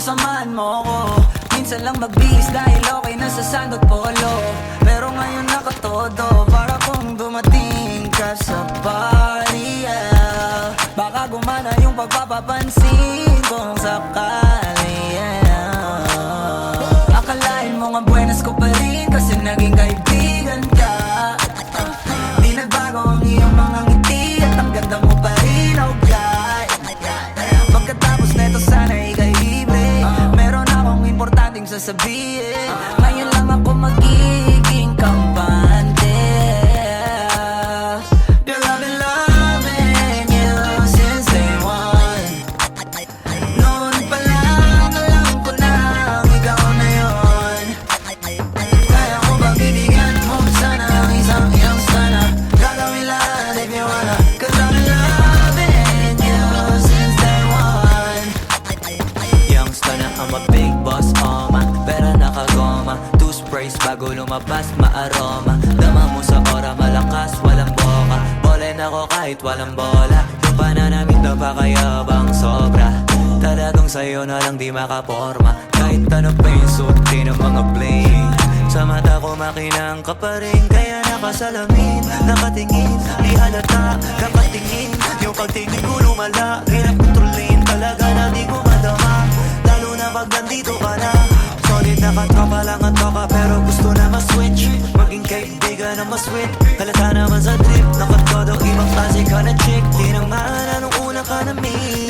samahan mo ko. Minsan lang magbihis dahil okay na sa sandot polo. Pero ngayon nakatodo, para kung dumating ka sa party, yeah. Baka gumana yung pagpapapansin kung sakali, yeah. Akalain mo nga buenas ko pa rin kasi naging kaibigan ka. Di nagbago ang iyong mga ngiti at ang ganda mo pa rin, oh God. Pagkatapos neto sana ika'y libre. Meron akong importanteng sasabihin. Ngayon lang ako magiging kampante. Girl, I've been loving you since day one. Noon pa lang alam ko na ikaw na yun. Kaya ko bang bibigyan mo sana ang isang iyong sana. Gagawin lahat if you wanna. Cause I've been loving you since day one. Youngster na I'm a big boss, pera nakagoma. Two sprays bago lumabas, maaroma. Dama mo sa ora, malakas, walang boka. Bolen ako kahit walang bola. Yung pananamit na pakayabang sobra. Talagang sa'yo na lang di makaporma. Kahit ano pa yung suotin ng mga bling. Sa mata ko makinang ka pa rin. Kaya nakasalamin, nakatingin. Di halata, nakatingin. Yung pagtingin ko lumala. Hirap kontrolin, talaga na di ko madama. Lalo na pag nandito ka na. Solid na katropa lang ang toka, pero gusto na ma-switch. Maging kaibigan na ma-sweet. Halata naman sa trip, nakatodo ibang klase ka na chick. Di naman anong una ka na meet.